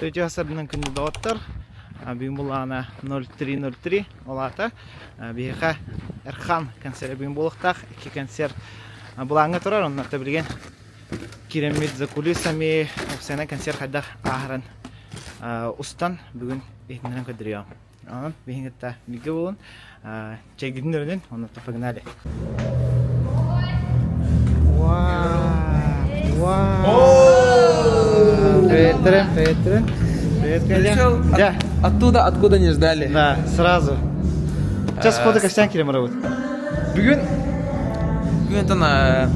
Ötü hasarından күнді doğattır. Bugün bulağına 0303 olata. Bihiqa Erhan konser bugün buluqtaq. İki konser bulağına turar. Onlar da bilgen Kiremit за кулисами. Сена концерт хадах ахран устан bugün ehtinden kadırıyor. Onun bihiqta bilgi bulun. Çekdiğinin önün onu da pagnalı. Привет, Трен. Привет, Коля. Да. Откуда не ждали? Да, сразу. Сейчас сходу костян келем работать. Бүгін тана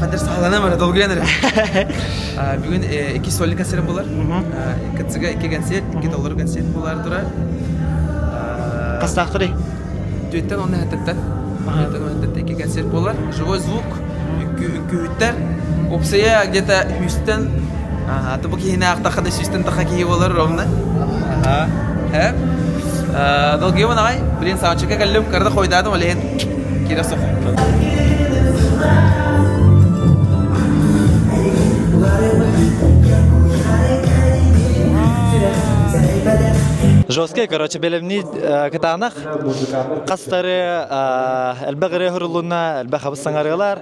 қадір сағалана бара долгенер. Бүгін iki сольный концерт болар. Катсыга iki концерт, $2 концерт болар тұра. Қастақ тұрай? Дүеттен оны әттеттен. Iki концерт болар. Живой звук, үккүйттер. Опсая где-то Хьюстон. Аты бұл кейіне ақтақады Хьюстон тақа кейі болар ровно. Долгие вон ағай, білен саундчекке кәлім кәрді қойдадым, олейін кейді соқым. Жесткий, короче, белемни катанах. Қастары әлбәғірі хүрілуына, әлбәқ хабыссаңарғалар.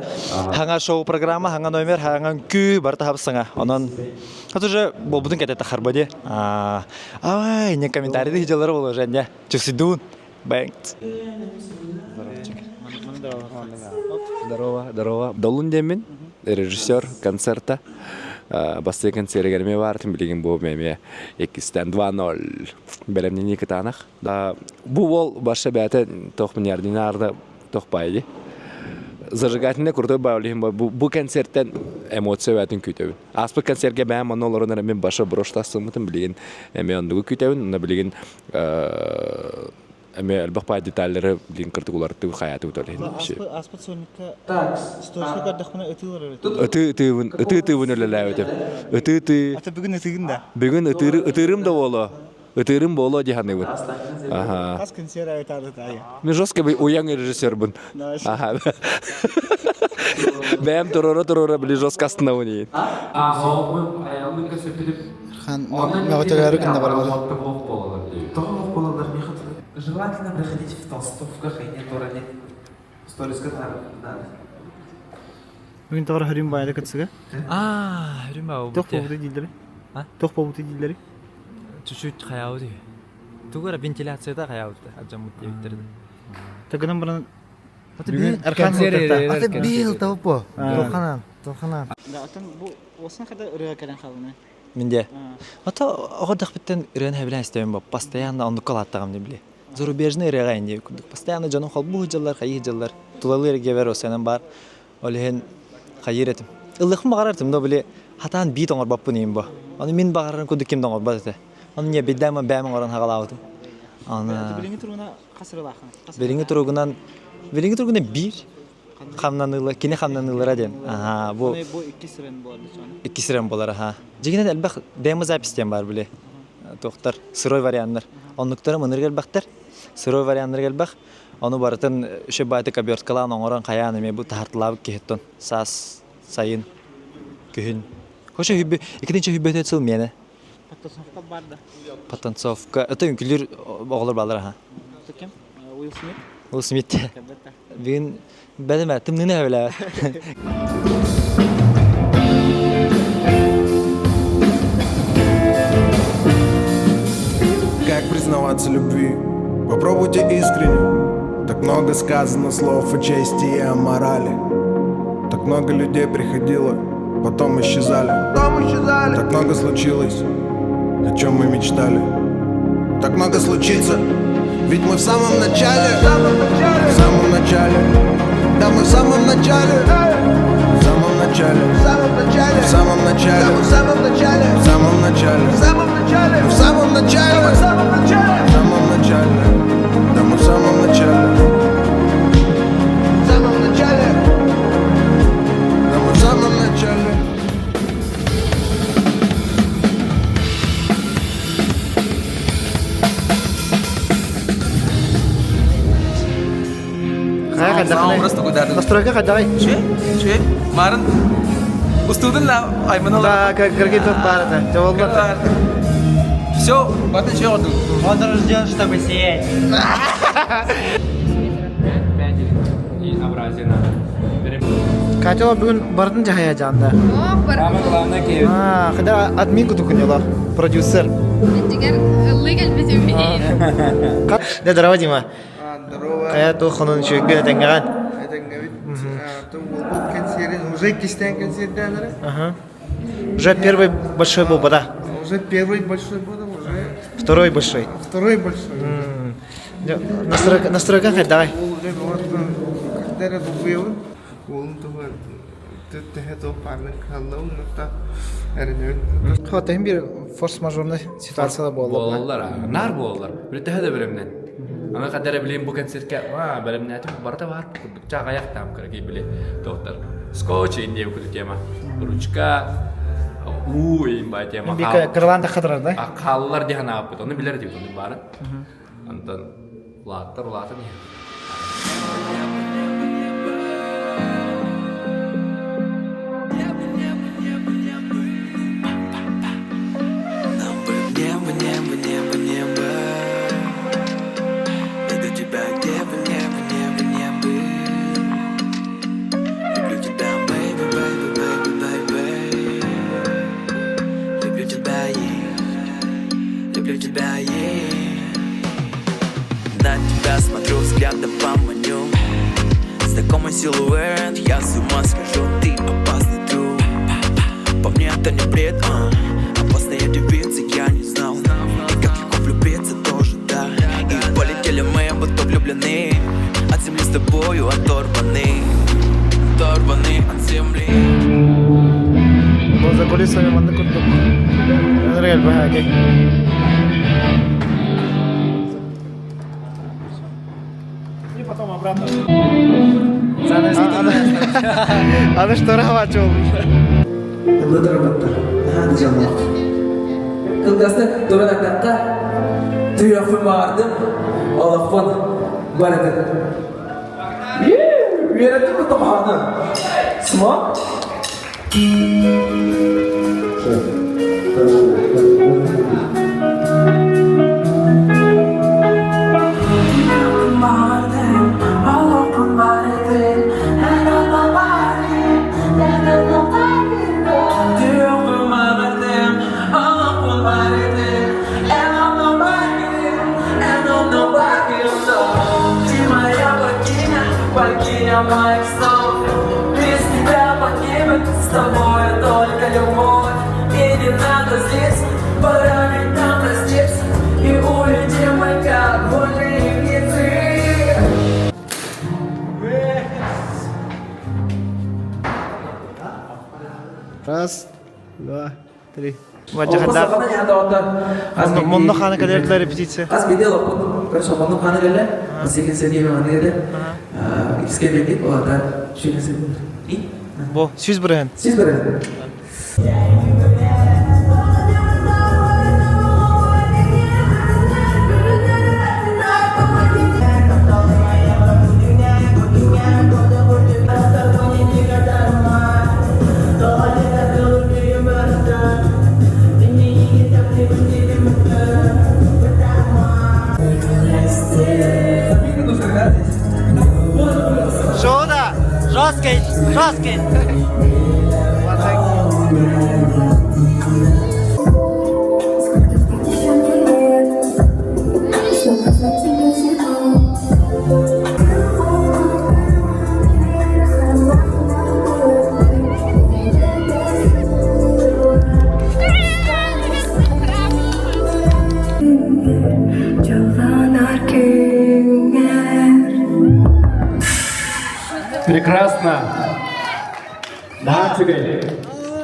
Хаңа шоу программа, хаңа номер, хаңа күй барты хабыссаңа. Онан, это уже бұл бұдың кәтетті қарбаде. Ай, не комментарийді хиджалары болу жәнде. Чүксидуын. Бәңт. Здорово. Долун демин, режиссер концерта. Басты концерт gelmeye vardım bilgin bu meme 2'den 2-0 belemni kıtanaq. Bu vol başa bəyətə toxmun yardinarda toxbaydı. Zajigательный крутой баулихим bu концерттен эмоция вәтін күтәбін. Аспы концертке бәм монолорына мен баша броштасымытым білген эме ондығы күтәбін, оны білген эме әлбәқ детальдері білген кыртыгуларды хайаты өтөлейін. Аспы соникка сторисқа қаддақпына өтілер Өті-өтівін өлілі өтіп. Ата бүгін өтігін да? Бүгін өтірім да болу. Өтірім болу дегені бұн. Қас концерт өтады тайы. Мен жостқа бей ояң режиссер бұн. Бәм тұрора білі жостқа астына өнейін. Хан, мәғытелері күнді бар болу. Желательно приходить в толстовках и нет уровня. Сториска надо. Бүгін тағыр хүрім байды күтсігі? Хүрім бау Тоқ болуды дейдері? Тоқ болуды дейдері? Чуть-чуть қаяуды. Тугара вентиляцияда қаяуды. Аджамут дейдерді. Тағынан бұрын Бүгін Арқан болтақта. Аты бейіл тауып бұ. Тоқанан. Да, атын бұл осына қада үріға кәден қалыны? Менде. Ата оғадық біттен үрігін әбілен істеуім бап. Постоянно онды қол аттағым не біле. Зарубежный үріға әйінде күндік. Постоянно жаным қол бұл жылар, қайы жылар. Тулалы үріге бер осынан бар. Олеген қайыр етім. Ылықым бағарартым да біле. Хатан бейт оңыр бап бұнейім бұ. Оны мен бағарарын күндік кемді оңыр бат еті. Оны не беддәмі бәмін орын хағалауытым. Біліңі тұруына қасыр лақын? Біліңі тұрғынан бір. Қамнанылы, кені қамнанылыра ден. Бұл 2 сірен болады соны? 2 сірен болар, Жегінен әлбәқ демо запистен бар біле. Тоқтар, сырой варианнар. Онлықтары мұныр келбәқтер. Сырой варианнар келбәқ. Оны барытын үші байты каберткалан оңыран қаяны ме бұл тартылабы кехеттон. Сас, сайын, күйін. Хоша хүбі, екідінші хүбі өтет сыл мені. Паттансовка барды. Паттансовка. Өті үнкілер оғылыр балар, Кем? Уилл Смит? Уилл Смит. Бүгін бәдім әттім нені әвілі. Как признаваться любви? Попробуйте искренне. Так много сказано слов о чести и о морали. Так много людей приходило, потом исчезали. Так много случилось, о чем мы мечтали. Так много случится, ведь мы в самом начале. В самом начале. Да, мы в самом начале. В самом начале. В самом начале. В самом начале. В самом начале. В самом начале. В самом начале. В самом начале. В самом начале. В самом начале. Да, мы в самом начале. В самом начале. Да, мы в самом начале. Настройка қадағай? Че? Марын? Устудun la Ayman Да, Allah. как грагитов барда. Жолдор. Все, батын şey oldu. Он рожден, чтобы сиять. Катя бүгін бардың жахая жанда. Хада админ күту күнела, продюсер. Кат, да здорово, Дима. Здорово. Кая то хонун чөйгө тәңгәгән. Уже кистен концерт, Ага. Уже первый большой был, да? уже первый большой был, уже Второй большой. второй большой. Настройка хоть давай. Уже вот когда был, он тоже ты это парник халлау, но так эрнен. Хатайым бир форс-мажорный ситуацияда болды. Болалар, нар болалар. Бүтәһә дә беремнән. Аңа кадәр беләм бу концертка, белемнән әйтеп барда бар. Чак аяк там кирәк биле. Доктор. Скотч инде бу тема. Ручка. Имба тема. Бик кырланда хатырар да. Акаллар дигән апты. Аны билер дип аны бары. Антон латыр. На тебя смотрю, взглядом поманю. Знакомый силуэт, я с ума схожу. Ты опасный друг. По мне это не бред, опасная девица, я не знал. И как легко влюбиться тоже, да. И полетели мы, будто влюблены. От земли с тобою оторваны. Оторваны от земли. Бо за кулисами манда күттүк. Реал баһаге. Аны что рахвачу. Kılgasını duran atakta tüyafı vardım. Allah'ın baradı. Yarattı mı tabağını? Sma? Моих снов, без тебя погибнет, с тобой только любовь. И не надо здесь, пора ведь нам проститься. И улетим мы как вольные птицы. Раз, два, три. Монно хана кадерлер репетиция. Kas beda loh, kan sopan tuh mana gala, masih kan sedih mana gala, iskan beda, oh ada, sudah sedih. Ih, Бо, сүз бүрен. siz berada. Шоуда! Жесткий! Прекрасно. Да, теперь.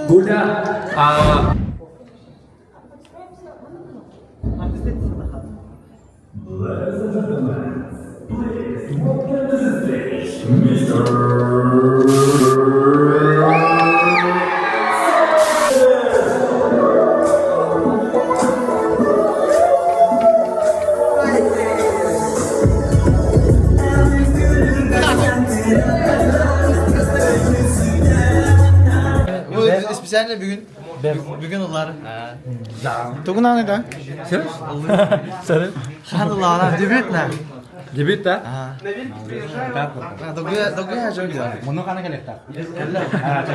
Гуля. Senle bugün onlar. Tugun anı da. Hanılar debüt ne? Debüt de. Dokuya çok güzel. Bunu kana kelekta. Ha,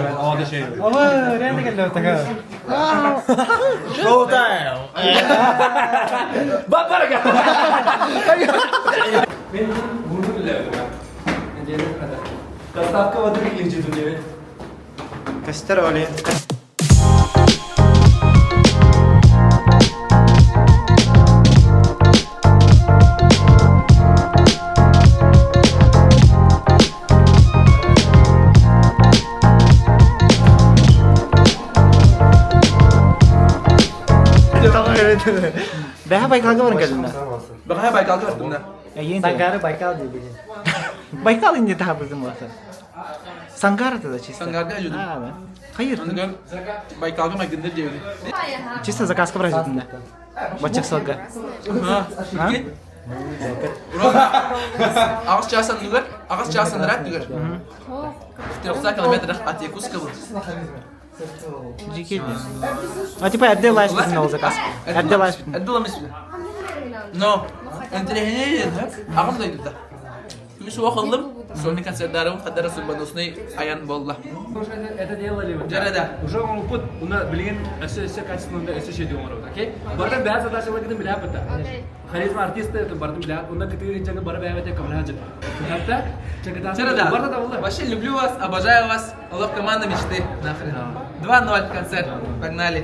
evet, o da şey. Ama nerede geldi taka? Show time. Bak bak. Ben bunu bile ben. Kasapka vadı bilinci dünyayı. Kaster öyle. Tamam evet. Daha Baykal'da var geldiğinde. Bakaya Baykal gördüm. Sangara Baykal diye bilin. Baykal ince daha bizim varsa. Sangara'da da çista. Sangara'da acıdım. Ha ben. Hayır. Onu gör. Baykal'ga magındır diyor. Чисто заказка бразильная. Бачак салга. Ha? Ağız çağırsan düğür, ağız çağırsan dırak düğür. 90 kilometre Atiyakus kabul. А типа отделаешь на заказ. Отделаешь. Addılamış mı? No. Entrehine yedin ha? Ağım da yedin. Müş vakıllım. Sonra konserdarım kadar sulbanusunu ayan bolla. Это делали вот. Жарада. Уже он пут, уна билген эсе качественно эсе şey diyor orada, okey? Barda beyaz adaşı var gidin bilap ata. Karizma artist de barda bilap, onda kitiri jagah bara beyaz ata kamla hacı. Hatta çekada. Жарада. Barda da vallahi. Вообще люблю вас, обожаю вас. Allah команда мечты. Нахрен. 2-0 концерт. Погнали.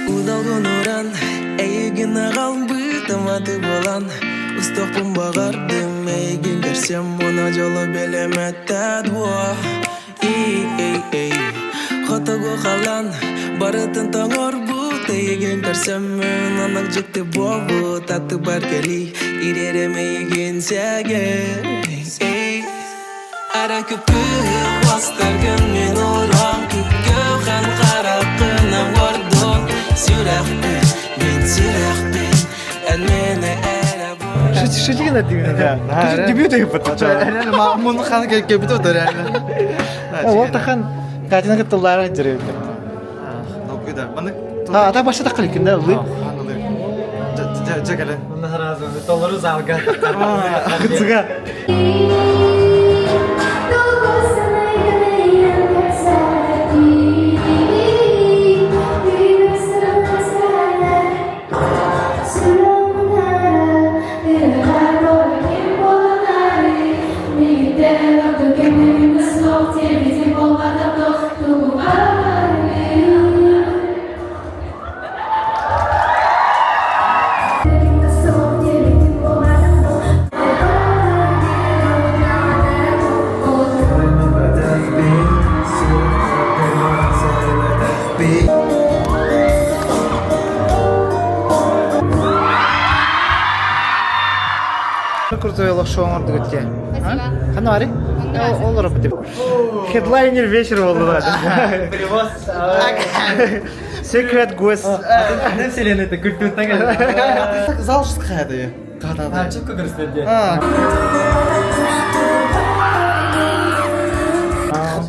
Udalgın oran, eğigin ağal bıtamadı bolan. Ustokpun bağardım, eğigin görsem ona jolu belemette dua. Ey, xotogu xalan, barıtın tağır bu. Eğigin görsem anak jikti bobu. Tatı barkeli, irerem eğigin sege. Ara köpüğü bastırgın men oran. Köpüğün karakınam vardon. Sürekli, ben sürekli. Elmene era bu. Что тебе на тебе? Да. Дебют их потом. Реально, bunu kanı köpüğü de yani. Вот тахан катина каттылары жүрөт. Dokuda. Bana Ha, ата башта такылык да, вы. Jagale. Bunlar razı. Tolları zalga. Кыцга. Крутой лошоңор дегетке. Кандай бари? Олар бит. Хедлайнер вечер болду да. Привоз. Secret Guest. Ne вселенной это культурно geldi. Zal şu kaydı ya. Ha çok kıgırsın diye.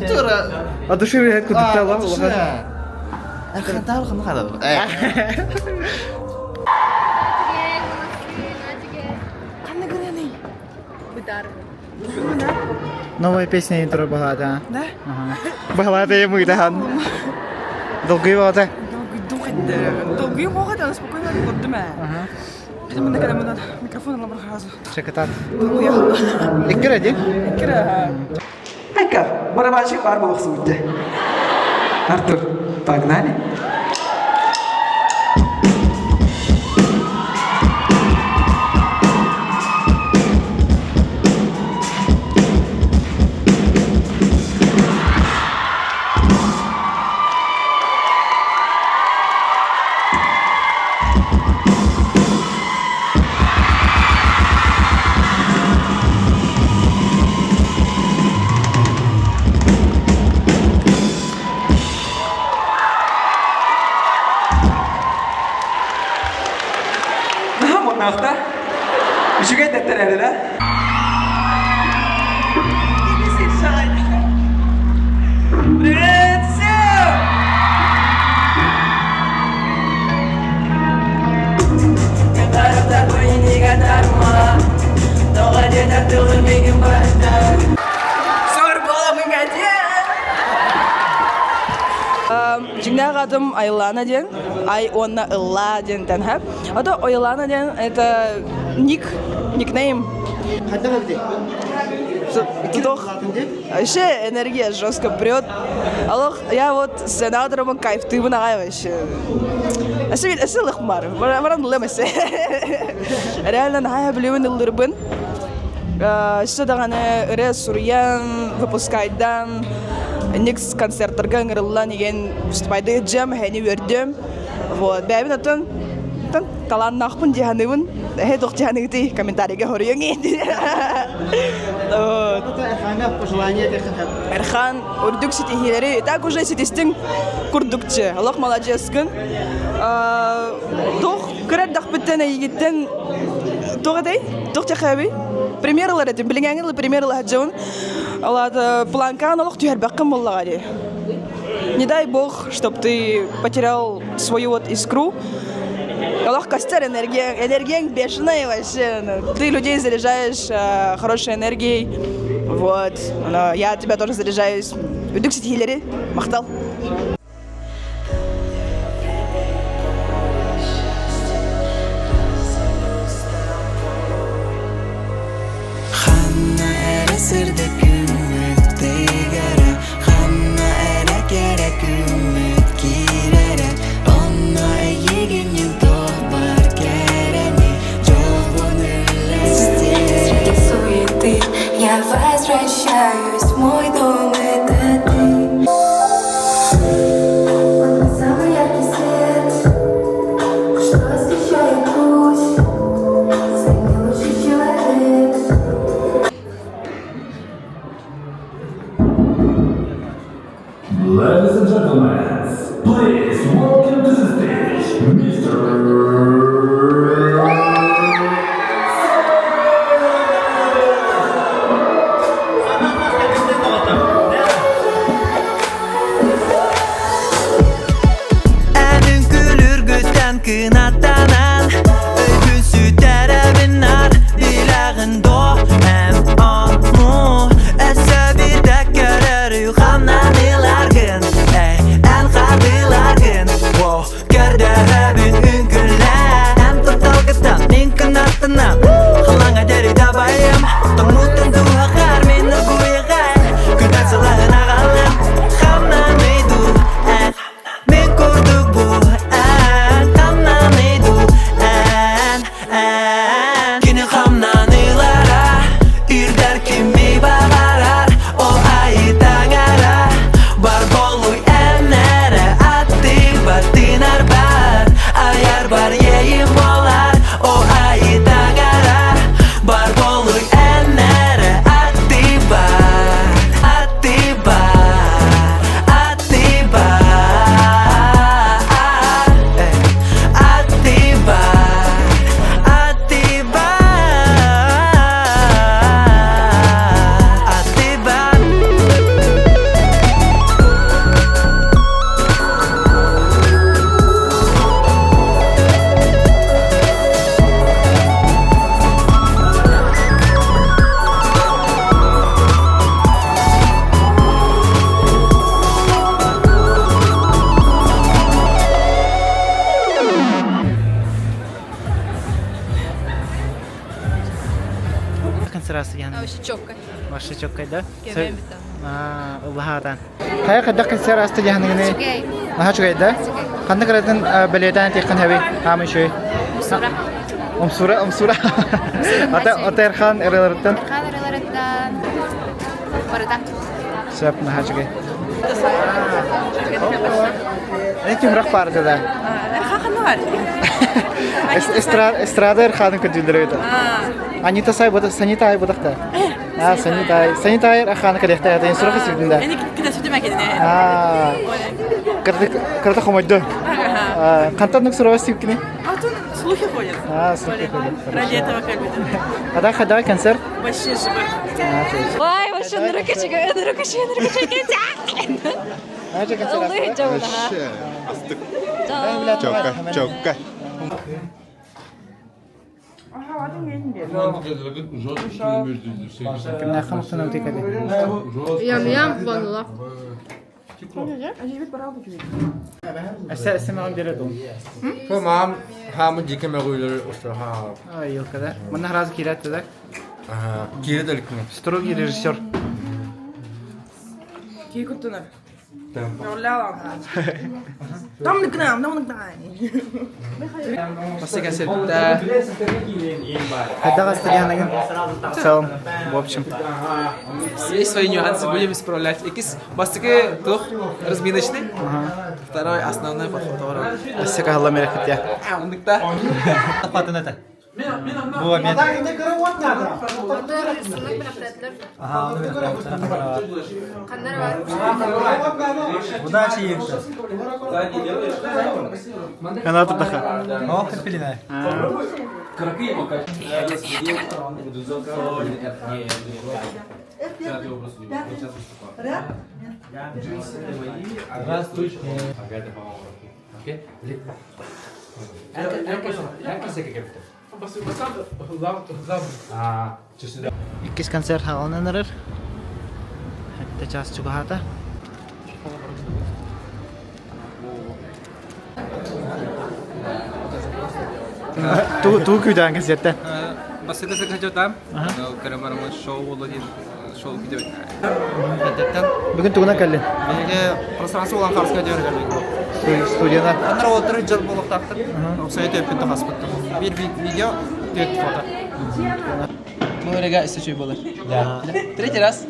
Tura. Одушевление куда-то Aa, lan. düşünsene. Kadar kanı kadar. Новая песня интро багата. Да? Ага. Багата ему идахан. Долгий вода. Долгий могут, она спокойно поднимает. Хотя мы на микрофон на брахазу. Шекатат. Уехала. Иккер ди? Кира. Айка, барабанщик бар болса өтті. Артур, погнали. Monakta. Üçüge detteler de. Жигнах аdım Айлана ден, Айона Илла ден тенхеп. Это Айлана ден, это никнейм. Вообще энергия жестко прет. Аллах, я вот с сенатором кайф, ты вынагай вообще. Аси лахмар, варан лемесе. Реально нахая блювен илдырбын. Сюда ганы рез сурьян, выпускайдан. Никс концерттарга ыңырылла деген выступайды джем, хәне вердем. Вот, бәбин атын талан нахпын диханыбын. Тоқ диханыгты комментарийге хорыйың енді. Эрхан, үрдік сетихилері, так уже сетистің күрдікчі. Аллах молодецкін. Тоқ күрәрдақ біттен егеттен тоқ әдей, тоқ тәқәбі. Примерлар этим, билингәңгеле примерлар хаҗун. Аллада планкан аллах түйәр бәккән буллага ди. Не дай бог, чтоб ты потерял свою вот искру. Аллах костер энергия бешеная вообще. Ты людей заряжаешь хорошей энергией. Вот. Я тебя тоже заряжаюсь. Үдік сетихилери, мақтал. Sırda gümrük değgere Hanna ele gerek gümrük girere Onna egin yıldoğ var gereni Çoğun ürler суеты я возвращаюсь в мой дом, это ты. Самый яркий свет, что освещает путь. Самый лучший человек. Ladies and gentlemen, please welcome to the stage, Mr. Әнің күлір күттен кынаттанан Өйгін сүтер әбінар Билағын до әм ану Әсі бір дәккәрер үйханнан иларгын Ән қабыларгын Көрді әбін үңкілі Әм тұтталғыттан мен кынаттанам Қылаңа дәрі табайым Тұңмұттын дуағар мені көйғай Күнәт сылағын ағалым Қамнан мейду Мен көрдік бұл ән Қамнан мейду раз ян. Чокка. Ваша чоккайда. Кемем Уллахатан. Кая кадак концерт аста яхнагыны. Чокай. Наха чокайда. Кандай каратын баледан текхан хаби. Амы шой. Умсура. Ата Эрхан эрелерден. Барда. Сеп наха чокай. Эки мурак барды да. Хаханар. Эстрада Эрханын көдүлдөрөйдө. Анита сай бода санита ай бодакта. Санитай Эрхан кадехта ятын сурах сидинда. Эни киде сүтүмө кедине. Кырда хомойдо. Кантаннык сурах сипкини. Атын слухи ходят. Слухи ходят. Ради этого как бы. Ада хада концерт. Вообще живой. Ой, вообще на рукачка. Ача концерт. Улы жауна. Чокка. Кимна хамсынан текади. Ям ванла. Эсэмэм дэрэтум. Мам хамы жике мэгүйлөр устраха. Ай, када. Мана раз кират да. Кирдэлкэн. Строгий режиссер. Кикутуна. Там ныкнам. Басты концерт. Хада гастриянагын. Салам. В общем. Есть свои нюансы, будем исправлять. Экис бастыки тух разминочный. Второй основной подход товара. Ассека Алла мерекет. Ундыкта. Апатыната. Бу мен. Удачи епте. Она тут таха. О, капелина. Иккис концерт хаалнанырыр. Хәтта час чугахата. Ту күдән концерттан. Басты да sakın tam. Karamaraman show oldu diye show gidiyor. Бүгін тугуна калли. Беге пространство olan karşı gidiyor galiba. Студияда. Анар отырып жыл болып тақтыр. Оксайты өпкенді хаспытты. Bir видео, 4 фото. Ну, рега, если что было. Да. Третий раз.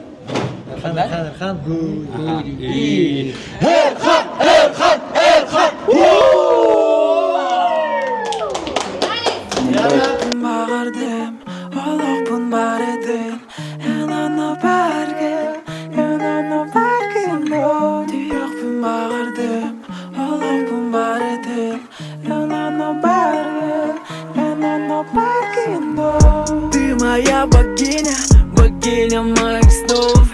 Эрхан. Bağırdım, olup var edin. Yanana bargın lo. Diyokpun bağırdım, olup var edin. Yanana bargın lo. Ты моя богиня моих снов.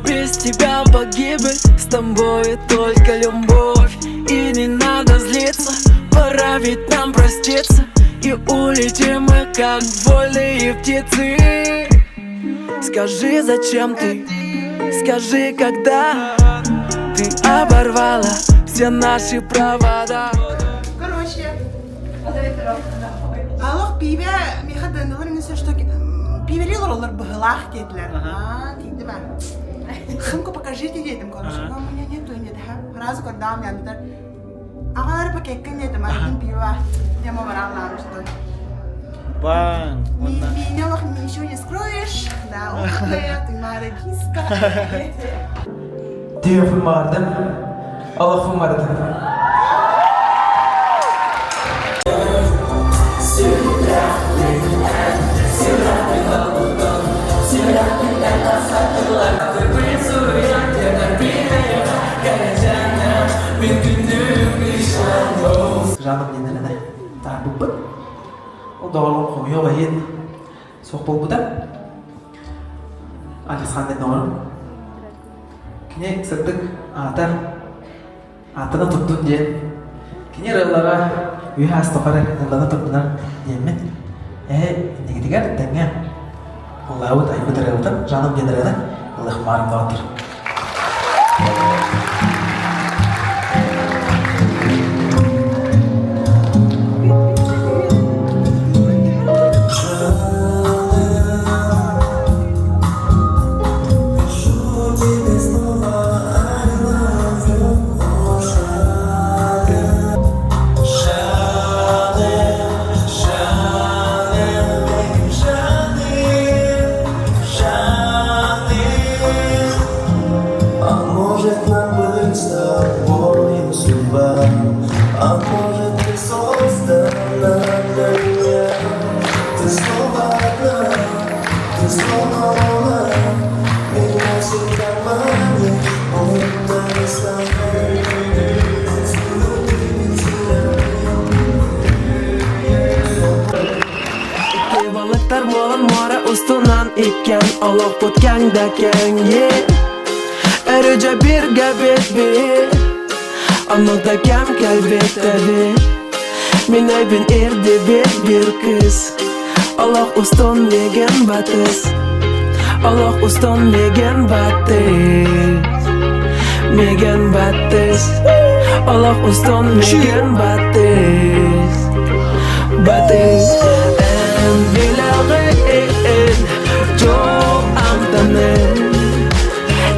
Без тебя погибель, с тобой только любовь. И не надо злиться, пора ведь нам проститься. И улетим мы, как вольные птицы. Скажи, зачем ты? Скажи, когда ты оборвала все наши провода. Короче, аллах пиве мехадын вырнесе что пиверилар олар быгылах кетлер. Тиді ба. Хымко покажите дедім, короче. Но у меня нету индеді, разу когда мне андыдар. Ағалары пакеккен дедім, ағын пива. Яма баралам, что Бан. Меня ничего не скроешь. Да, ты марафиска. Diyofun vardı. Allah'ın vardı. Жаным денелene daha bu. O doğru koyuyor ve yedi. Sohbet bu da. Alexander Norum. Kini sıktık atar. Atını tuttun diye. Kini rıllara üye hastokara rıllarını tuttular diyemin. Ne gidiyor denge. Allah'u da ayıbı rıldır. Janım denelene Allah marım dağıtır. ustunan iken Allah put keng da keng ye Erece bir gebet bir Anlıkta kem kelbette bir Min aybin erdi bir kız Allah ustun degen batız Allah ustun degen batız Megen batız Allah ustun megen batız Batız En bilagin Çok amtanın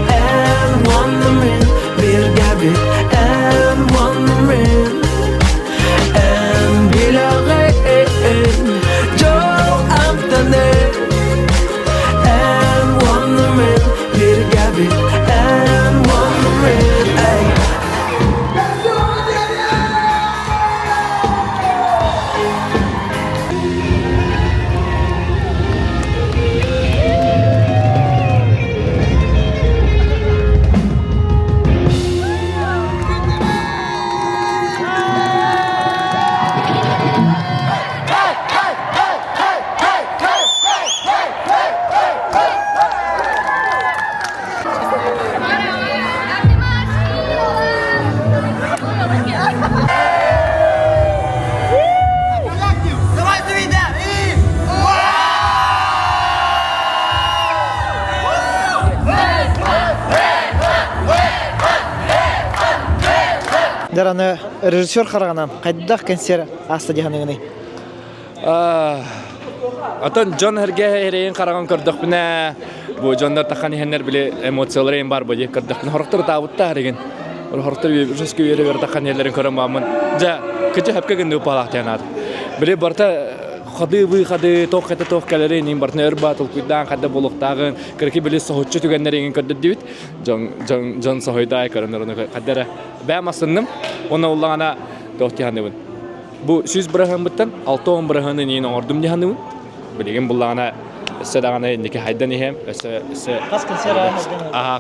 En wannamin Bir gebet En wannamin En bilagin Çok amtanın En wannamin Bir gebet En wannamin Ay Дараны режиссер қарағанан қайдақ концерт аста дегеніңіне. Атын Джон Херге херейін қараған көрдік біне. Бұл Джондар таққан ехенлер біле эмоцияларың бар бұл көрдік біне. Хорықтыр табытта әреген. Ол хорықтыр жүзкі үйері бер таққан ерлерін көрім бамын. Жа, күті әпке күнді ұпалақ тиянады. Біле барта қады тоқ қайта тоқ кәлері нейін бартына өр батыл күйдан қады болуқтағын. Кіркі біле соғытшы түгендерін көрді дейбіт. Джон соғыдай көрінер оны қаддары. Бәм асынным, оны олағана тоқ тиянды Бу сүз бұрағын бұттан, 6-10 бұрағыны нейін оңырдым дейханды бұн. Білеген бұлағына өсі дағаны неке хайдан ехем.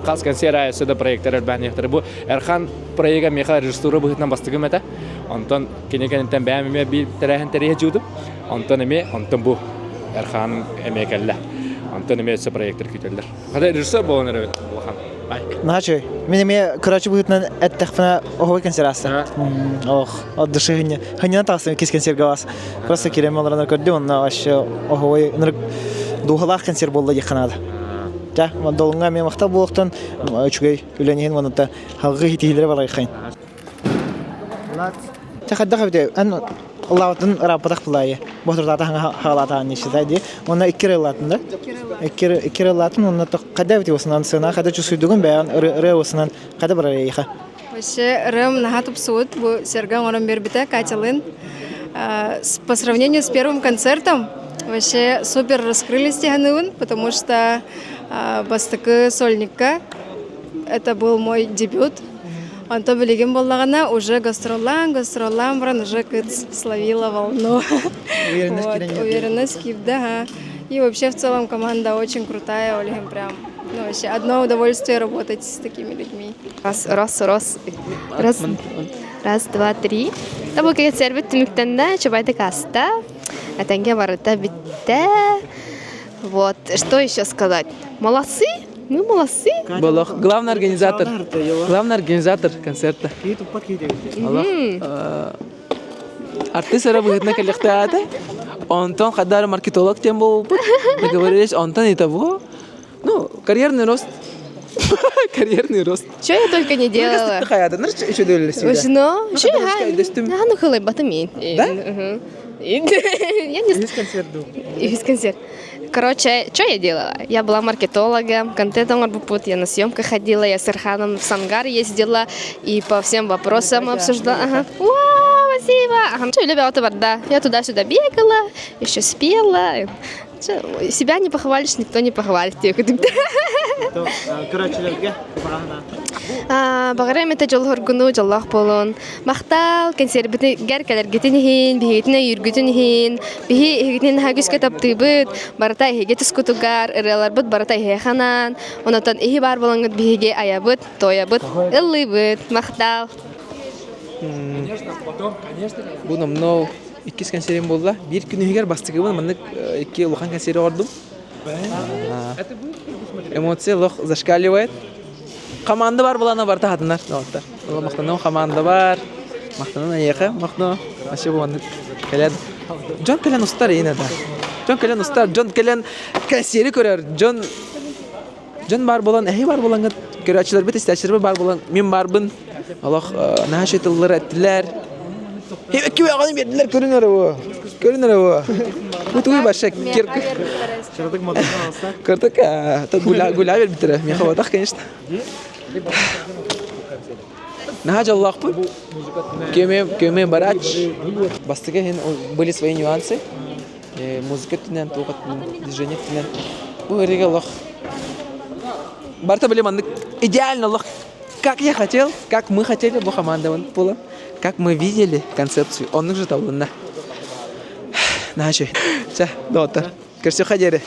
Қас консера өсі да проекттер әлбән ектері. Бұ әрхан проекта меха режиссуры бұғытынан бастығым әті. Онтан кенекенінтен бәмеме бір тәрәхін тәрейе жүдім. Онтан бұ әрхан әмекәлі. Онтан өсі проекттер күйтелдер. Қада режиссур болғаныр бұлақан. Наче, менеме короче бұғытынан әттіқпіна оғой концерт асты. Ох, от души хынина тағысым кес концерт гавас. Просто керем оларына көрді, онна ашы оғой дұғылақ концерт болды еқанады. Жа, долыңға мен мақта болуқтан үчігей үленеген онында халғы хитигілері бар айқайын. Тақаддақ өбде, ән Allah'ın rapataq bulayı. Bu turda hanga halatan işizaydı. Ona 2 yıllatında. 2 yıllatın onunla qada bitiyorsan sana qada çüsüdüğün bayan revosынан qada barayıqa. Вообще рэм нахатуп суд бу Сергей Оромбербита Катилын. По сравнению с первым концертом вообще супер раскрылись тягнун, потому что бастыкы сольника это был мой дебют. Антон Белигин боллагана уже гастроллам, бран уже словила волну. Уверенность да. И вообще в целом команда очень крутая, Ольга прям. Ну вообще одно удовольствие работать с такими людьми. Раз, два, три. Табу как сервит тунуктанда, чубайда каста. А танге варата битте. Вот, что еще сказать? Молодцы! Мы молодцы. Главный организатор концерта. Артист работает коллективе. Антон Хадар маркетолог тем был. Договорились, Антон и того. Ну, карьерный рост. Что я только не делала. Еще делали себя. Ну, что я? Ну, хлеб батамин. Да? Я не знаю. Весь концерт. Короче, что я делала? Я была маркетологом, контентом работала, я на съемках ходила, я с Ирханом в Сангар ездила и по всем вопросам обсуждала. Ага. Вау, спасибо! Ага. Что я любила товарда? Я туда-сюда бегала, еще спела. Себя не похвалишь, никто не похвалит. Короче, Багарам это жол хоргуну жоллах болон. Мақтал консервативный гәркәләр гетенһин, бигетне йөргүтенһин, биһи игетнен хагыска таптыбыт, барата иге тускутугар, эрелар бут барата иге ханан, онотан иһи бар болонгыт биһиге аябыт, тоябыт, ыллыбыт, мақтал. Конечно, потом, конечно. Буном но иккис консервим булла. Бир күн һигәр бастыгы булманы, икки улхан консерв ордум. Эмоции лох зашкаливает. Команда бар булана бар тахатынар. Доктор. Ол мактану команда бар. Мактану яка, мактану. Ачы буланы. Келет. Джон келен устар ина да. Джон келен устар, Джон келен кәсери көрөр. Джон бар булан, бар булан көрәчләр бит истәчләр бар булан. Мин барбын. Аллах нәшәтилләр әттеләр. Ки яганы бердиләр көрүнөр бу. Көрүнөр бу. Бу туй башы кирк. Чырдык мотодан алса. Кырдык, та гуля битре. Мен хаватах, конечно. Нахач Аллах бу. Кеме барач. Бастыга были свои нюансы. Музыка тенен, тоқат движение тенен. Бу рега Аллах. Барта билем идеально Аллах. Как я хотел, как мы хотели, бу команда была. Как мы видели концепцию, он уже там на. Нахач. Доктор. Керсё хадере.